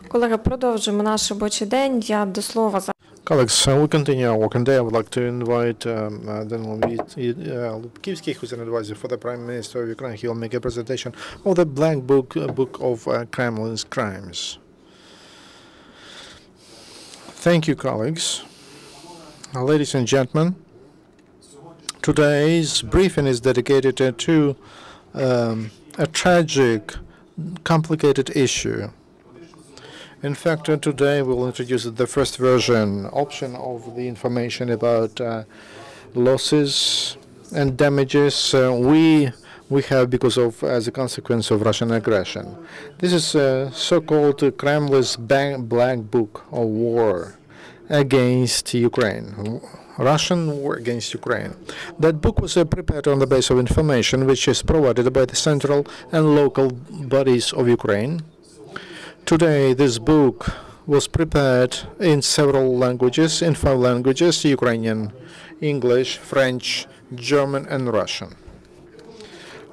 Колеги, продовжуємо наш робочий день. Я до слова за Colleagues, we continue our working day. I would like to invite Danylo Lybkisvky, who's an advisor for the Prime Minister of Ukraine. He will make a presentation of the Black Book of Kremlin's crimes. Thank you, colleagues. Ladies and gentlemen, today's briefing is dedicated to a tragic, complicated issue. In fact, today we'll introduce the first option of the information about losses and damages we have because of as a consequence of Russian aggression. This is so-called Kremlin's Black Book of War against Ukraine. Russian war against Ukraine. That book was prepared on the basis of information which is provided by the central and local bodies of Ukraine. Today, this book was prepared in several languages, in 5 languages: Ukrainian, English, French, German, and Russian.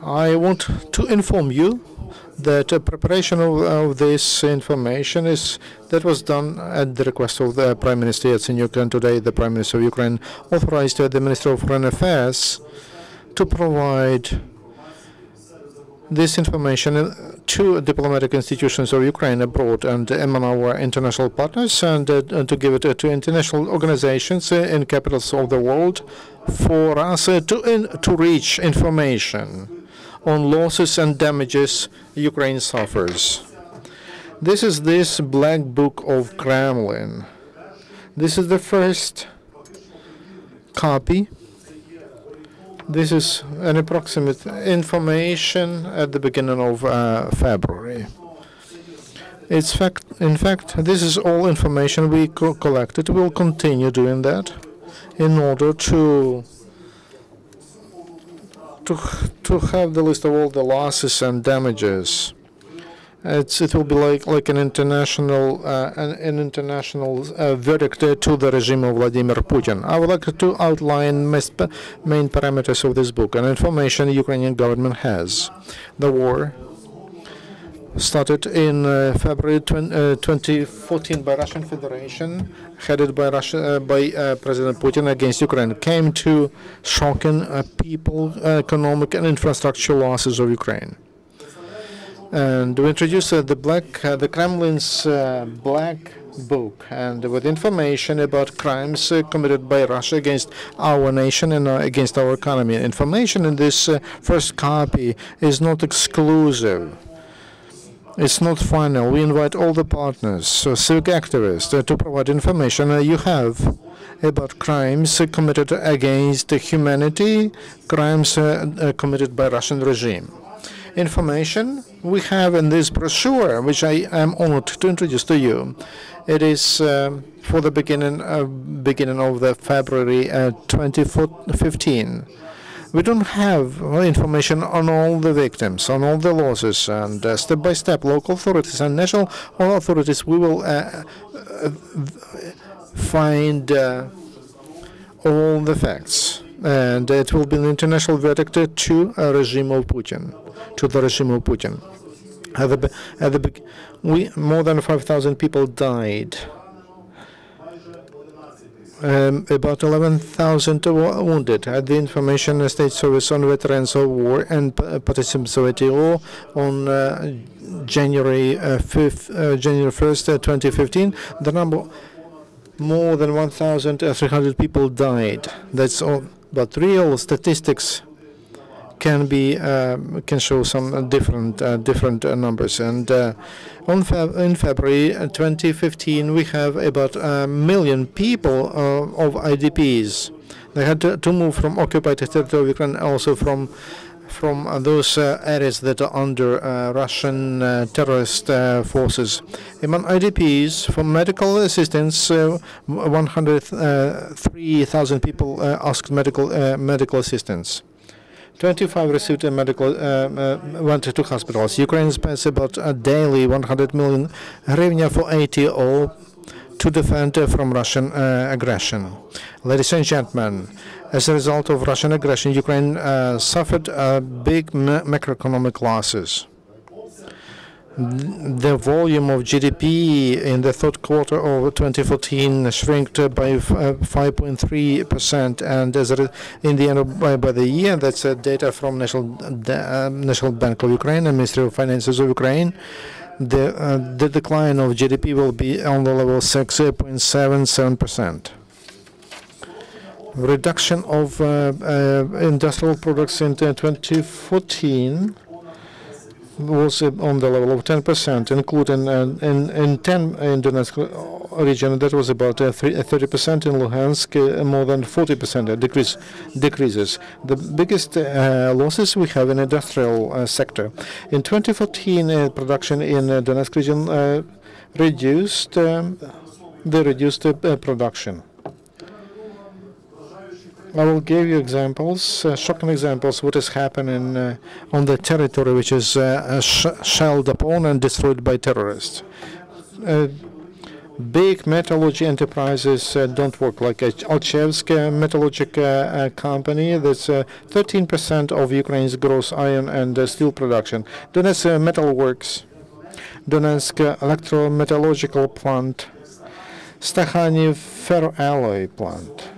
I want to inform you that preparation of this information was done at the request of the Prime Minister Yatsenyuk, and today the Prime Minister of Ukraine authorized the Minister of Foreign Affairs to provide this information to diplomatic institutions of Ukraine abroad and among our international partners, and to give it to international organizations in capitals of the world for us to reach information on losses and damages Ukraine suffers. This is this Black Book of Kremlin. This is the first copy. This is an approximate information at the beginning of February. In fact, this is all information we collected. We'll continue doing that in order to have the list of all the losses and damages. It will be like an international verdict to the regime of Vladimir Putin. I would like to outline main parameters of this book and information the Ukrainian government has. The war started in February 2014 by Russian Federation, headed by President Putin against Ukraine, came to shocking people, economic and infrastructure losses of Ukraine. And we introduced the Kremlin's Black Book, and with information about crimes committed by Russia against our nation and against our economy. Information in this first copy is not exclusive. It's not final. We invite all the partners, civic activists, to provide information you have about crimes committed against humanity, crimes committed by Russian regime. Information we have in this brochure, which I am honored to introduce to you. It is for the beginning of the February 2015. We don't have information on all the victims, on all the losses, and step by step, local authorities and national authorities, we will find all the facts, and it will be an international verdict to the regime of Putin. More than 5,000 people died. About 11,000 were wounded. The Information State Service on Veterans of War and Participants of WTO on January 1st, 2015, the number more than 1,300 people died. That's all. But real statistics can show some different numbers. And in February 2015, we have about 1 million people of IDPs. They had to move from occupied territory of Ukraine, also from those areas that are under Russian terrorist forces. Among IDPs, for medical assistance, 103,000 people asked medical assistance. 25 received went to hospitals. Ukraine spends about daily 100 million hryvnia for ATO to defend from Russian aggression. Ladies and gentlemen, as a result of Russian aggression, Ukraine suffered big macroeconomic losses. The volume of GDP in the third quarter of 2014 shrinked by 5.3%, and in the end by the year, that's data from National Bank of Ukraine and Ministry of Finances of Ukraine. The decline of GDP will be on the level 6.77%. Reduction of industrial products in 2014 was on the level of 10%, including in Donetsk region that was about 30%, in Luhansk more than 40% decreases. The biggest losses we have in industrial sector. In 2014, production in Donetsk region reduced production. I will give you examples, shocking examples, what is happening on the territory which is shelled upon and destroyed by terrorists. Big metallurgy enterprises don't work, like Alchevsk metallurgical company. That's 13% of Ukraine's gross iron and steel production. Donetsk Metalworks, Donetsk electrometallurgical plant, Stakhany ferroalloy plant.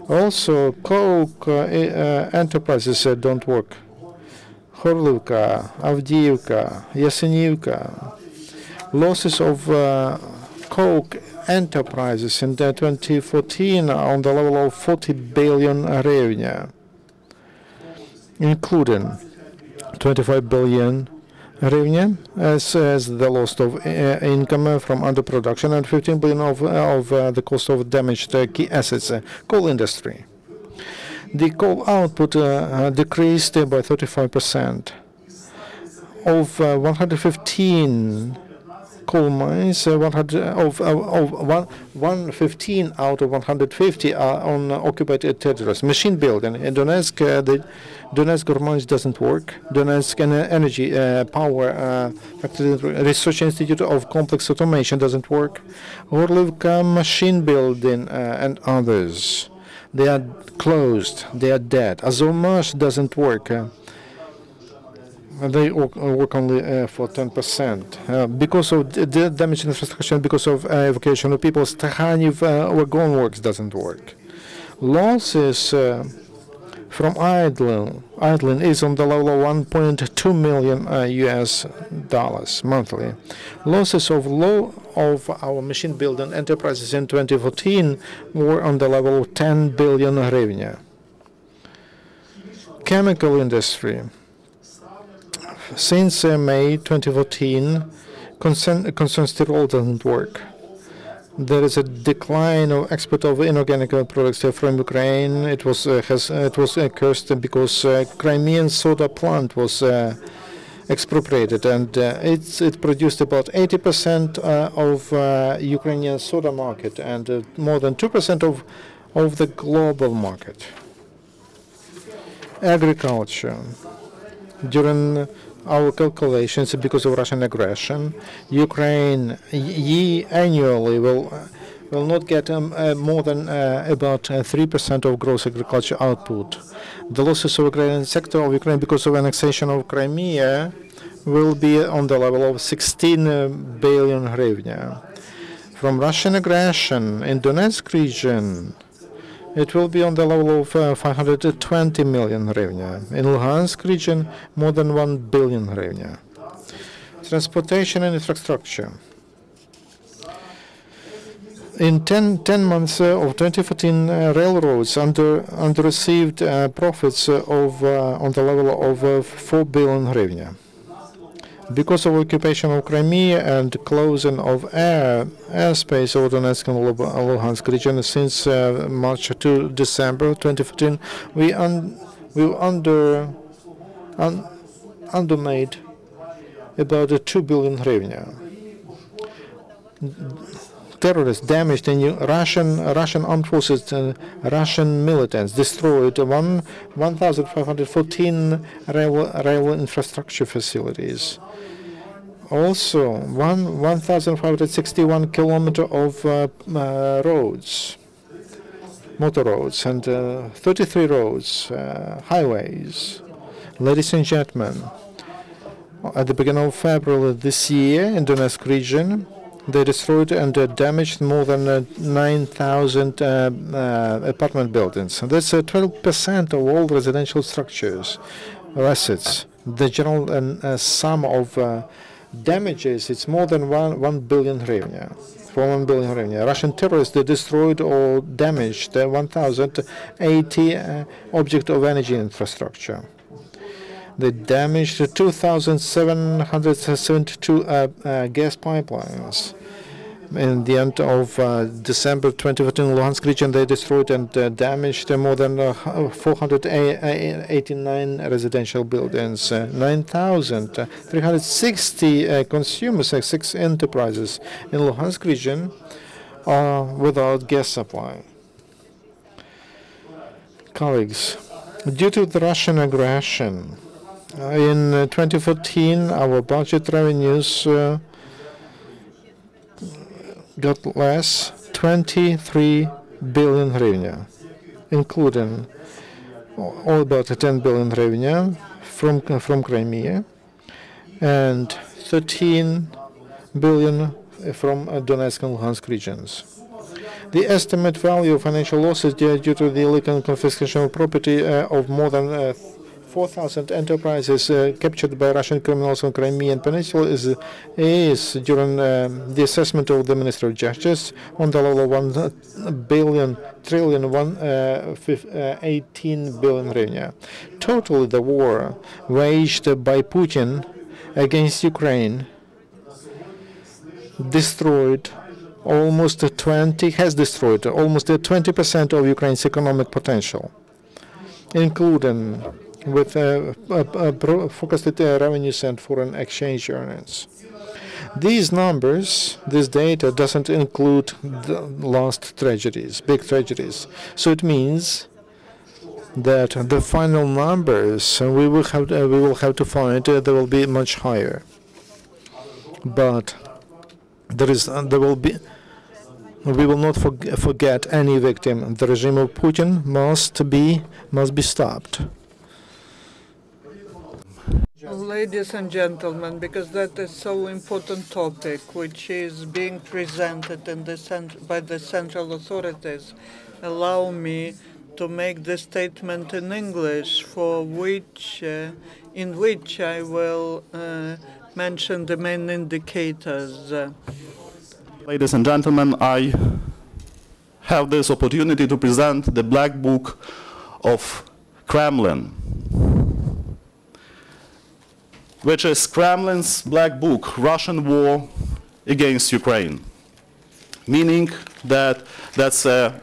Also, coke enterprises don't work. Horlivka, Avdiivka, Yasenivka. Losses of coke enterprises in 2014 are on the level of 40 billion hryvnia, including 25 billion hryvnia as the loss of income from underproduction and 15 billion of the cost of damaged key assets. Coal industry. The coal output decreased by 35%. Of 115 coal mines, 115 out of 150 are on occupied territories. Machine building in Donetsk, the Donetsk mines doesn't work. Donetsk Energy Power Research Institute of Complex Automation doesn't work. Orlivka Machine Building and others, they are closed. They are dead. Azovmash doesn't work. They work only for 10%. Because of the damaged infrastructure, because of evacuation of people, Stakhany wagon works doesn't work. Losses from idling is on the level of 1.2 million US dollars monthly. Losses of our machine building enterprises in 2014 were on the level of 10 billion hryvnia. Chemical industry. Since May 2014, Consenstirol doesn't work. There is a decline of export of inorganic products from Ukraine. It was cursed because Crimean soda plant was expropriated, and it produced about 80% of Ukrainian soda market and more than 2% of the global market. Agriculture. During our calculations, because of Russian aggression, Ukraine annually will not get more than about 3% of gross agriculture output. The losses of agrarian sector of Ukraine because of annexation of Crimea will be on the level of 16 billion hryvnia. From Russian aggression in Donetsk region, it will be on the level of 520 million hryvnia. In Luhansk region, more than 1 billion hryvnia. Transportation and infrastructure. In 10 months of 2014, railroads received profits of on the level of 4 billion hryvnia. Because of occupation of Crimea and closing of airspace of Donetsk and Luhansk region since March to December 2015, we undermade about 2 billion hryvnia. Terrorists damaged in Russian armed forces, Russian militants destroyed 1,514 rail infrastructure facilities. Also, 1,561 kilometers of roads, motor roads, and 33 roads, highways. Ladies and gentlemen, At the beginning of February this year, in Donetsk region, they destroyed and damaged more than 9,000 apartment buildings. That's 12% of all residential structures or assets. The general sum of damages, it's more than 1 billion hryvnia. For 1 billion hryvnia. Russian terrorists, they destroyed or damaged 1,080 objects of energy infrastructure. They damaged 2,772 gas pipelines. In the end of December 2014, in Luhansk region, they destroyed and damaged more than 489 residential buildings, 9,360 consumers, 6 enterprises in Luhansk region are without gas supply. Colleagues, due to the Russian aggression, in 2014, our budget revenues got less 23 billion hryvnia, including all about 10 billion hryvnia from Crimea and 13 billion from Donetsk and Luhansk regions. The estimate value of financial losses due to the illegal confiscation of property of more than 4,000 enterprises captured by Russian criminals on Crimean Peninsula is during the assessment of the Ministry of Justice on the level of 18 billion hryvnia. Totally, the war waged by Putin against Ukraine has destroyed almost 20% of Ukraine's economic potential, including with focused revenues and foreign exchange earnings. These numbers, this data doesn't include the last tragedies, big tragedies. So it means that the final numbers we will have to find they will be much higher. But we will not forget any victim. The regime of Putin must be stopped. Ladies and gentlemen, because that is so important topic, which is being presented in by the central authorities, allow me to make the statement in English, in which I will mention the main indicators. Ladies and gentlemen, I have this opportunity to present the Black Book of Kremlin, which is Kremlin's Black Book, Russian War against Ukraine, meaning that that's a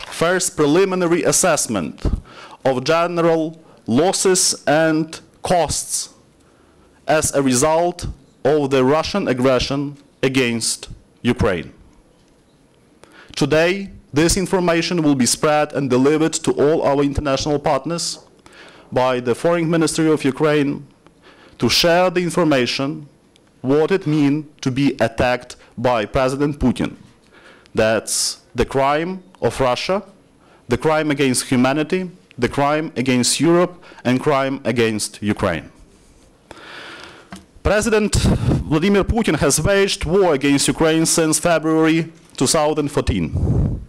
first preliminary assessment of general losses and costs as a result of the Russian aggression against Ukraine. Today, this information will be spread and delivered to all our international partners by the Foreign Ministry of Ukraine to share the information, what it means to be attacked by President Putin. That's the crime of Russia, the crime against humanity, the crime against Europe, and crime against Ukraine. President Vladimir Putin has waged war against Ukraine since February 2014.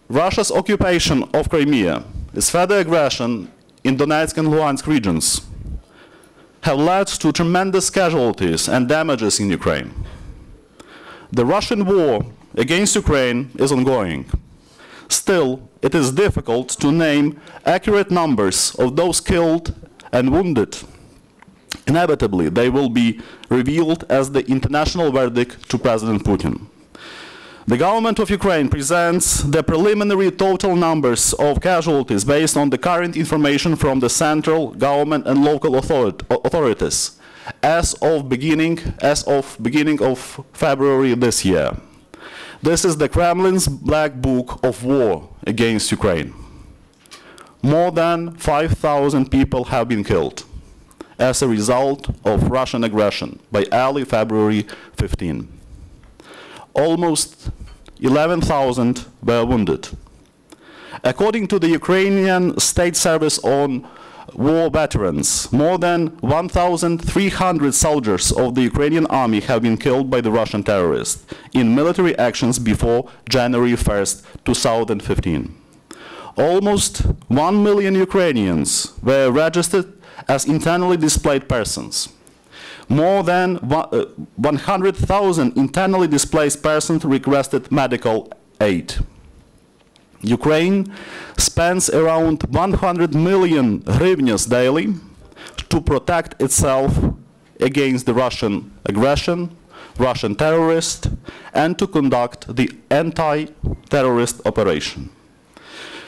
Russia's occupation of Crimea, its further aggression in Donetsk and Luhansk regions, have led to tremendous casualties and damages in Ukraine. The Russian war against Ukraine is ongoing. Still, it is difficult to name accurate numbers of those killed and wounded. Inevitably, they will be revealed as the international verdict to President Putin. The government of Ukraine presents the preliminary total numbers of casualties based on the current information from the central government and local authorities as of beginning of February this year. This is the Kremlin's Black Book of War against Ukraine. More than 5,000 people have been killed as a result of Russian aggression by early February 15. Almost 11,000 were wounded. According to the Ukrainian State Service on war veterans. More than 1,300 soldiers of the Ukrainian army have been killed by the Russian terrorists in military actions before January 1st, 2015. Almost 1 million Ukrainians were registered as internally displaced persons. More than 100,000 internally displaced persons requested medical aid. Ukraine spends around 100 million hryvnias daily to protect itself against the Russian aggression, Russian terrorists, and to conduct the anti-terrorist operation.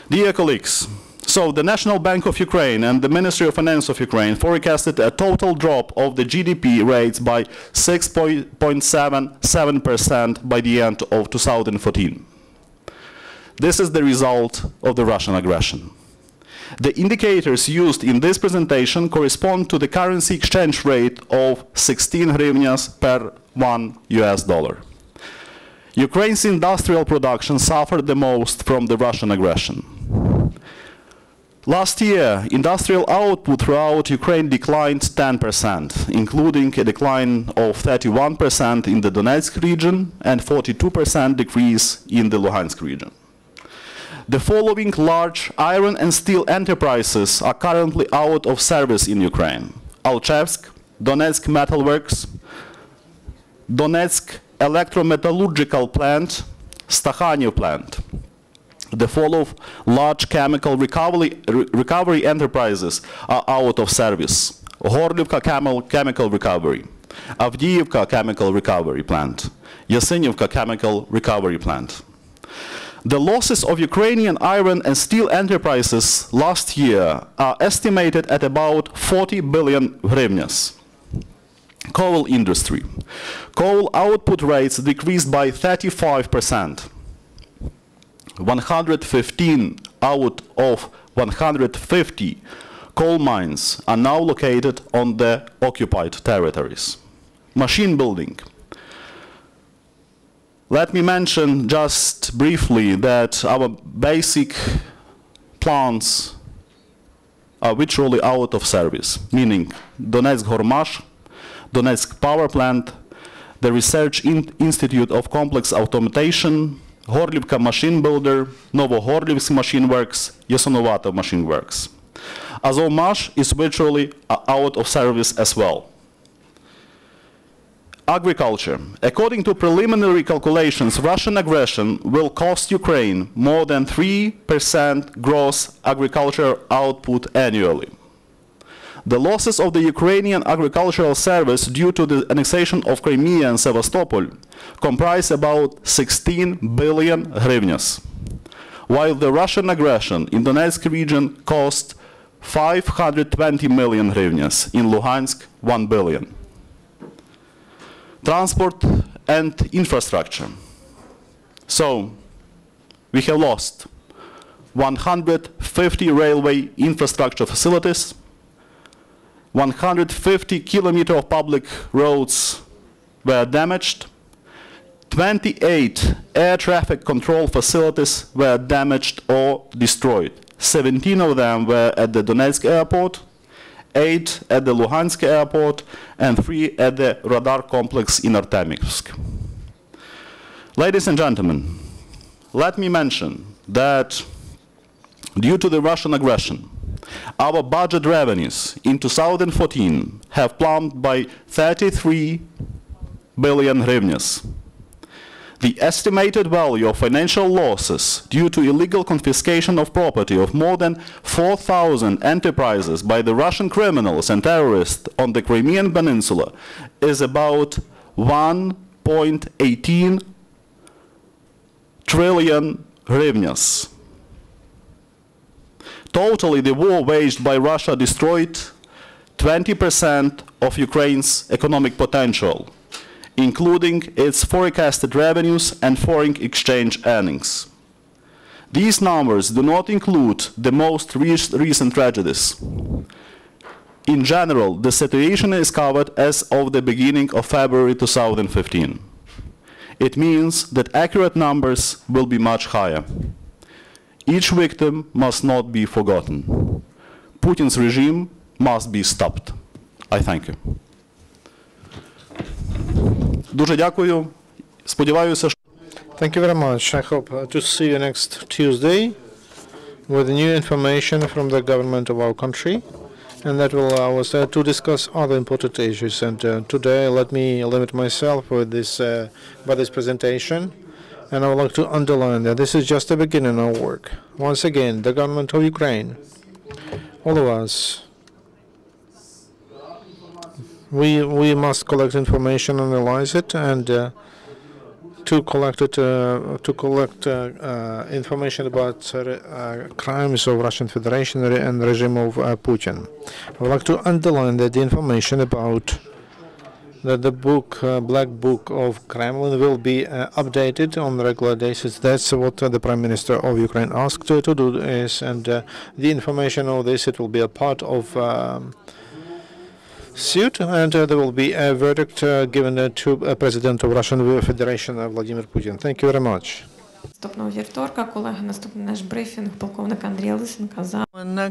Dear colleagues, so the National Bank of Ukraine and the Ministry of Finance of Ukraine forecasted a total drop of the GDP rates by 6.77% by the end of 2014. This is the result of the Russian aggression. The indicators used in this presentation correspond to the currency exchange rate of 16 hryvnias per $1. Ukraine's industrial production suffered the most from the Russian aggression. Last year, industrial output throughout Ukraine declined 10%, including a decline of 31% in the Donetsk region and 42% decrease in the Luhansk region. The following large iron and steel enterprises are currently out of service in Ukraine: Alchevsk, Donetsk Metal Works, Donetsk Electrometallurgical Plant, Stakhanov Plant. The following large chemical recovery enterprises are out of service: Gorlivka Chemical Recovery, Avdiivka Chemical Recovery Plant, Yasinivka Chemical Recovery Plant. The losses of Ukrainian iron and steel enterprises last year are estimated at about 40 billion hryvnias. Coal industry. Coal output rates decreased by 35%. 115 out of 150 coal mines are now located on the occupied territories. Machine building. Let me mention just briefly that our basic plants are virtually out of service, meaning Donetsk Hormash, Donetsk Power Plant, the Research Institute of Complex Automation, Gorlivka Machine Builder, Novohorlivsk Machine Works, Yasonovato Machine Works. Azovmash is virtually out of service as well. Agriculture. According to preliminary calculations, Russian aggression will cost Ukraine more than 3% gross agricultural output annually. The losses of the Ukrainian agricultural service due to the annexation of Crimea and Sevastopol comprise about 16 billion hryvnias, while the Russian aggression in the Donetsk region cost 520 million hryvnias, in Luhansk 1 billion. Transport and infrastructure. So, we have lost 150 railway infrastructure facilities, 150 kilometers of public roads were damaged, 28 air traffic control facilities were damaged or destroyed. 17 of them were at the Donetsk airport, 8 at the Luhansk airport, and 3 at the radar complex in Artemivsk. Ladies and gentlemen, let me mention that due to the Russian aggression, our budget revenues in 2014 have plummeted by 33 billion hryvnias. The estimated value of financial losses due to illegal confiscation of property of more than 4,000 enterprises by the Russian criminals and terrorists on the Crimean Peninsula is about 1.18 trillion hryvnias. Totally, the war waged by Russia destroyed 20% of Ukraine's economic potential, including its forecasted revenues and foreign exchange earnings. These numbers do not include the most recent tragedies. In general, the situation is covered as of the beginning of February 2015. It means that accurate numbers will be much higher. Each victim must not be forgotten. Putin's regime must be stopped. I thank you. Дуже дякую. Сподіваюся, що Thank you very much. I hope to see you next Tuesday with new information from the government of our country, and that will allow us to discuss other important issues. And today, let me limit myself with this by this presentation, and I would like to underline that this is just the beginning of work. Once again, the government of Ukraine, all of us, we must collect information, analyze it, and to collect information about crimes of Russian Federation and regime of Putin. I would like to underline that the information about that the book, Black Book of Kremlin, will be updated on a regular basis. That's what the Prime Minister of Ukraine asked to do is, and the information of this, it will be a part of suit, and there will be a verdict given to President of Russian Federation, Vladimir Putin. Thank you very much. Наступного вівторка, колеги, наступний наш брифінг полковника Андрія Лисенка за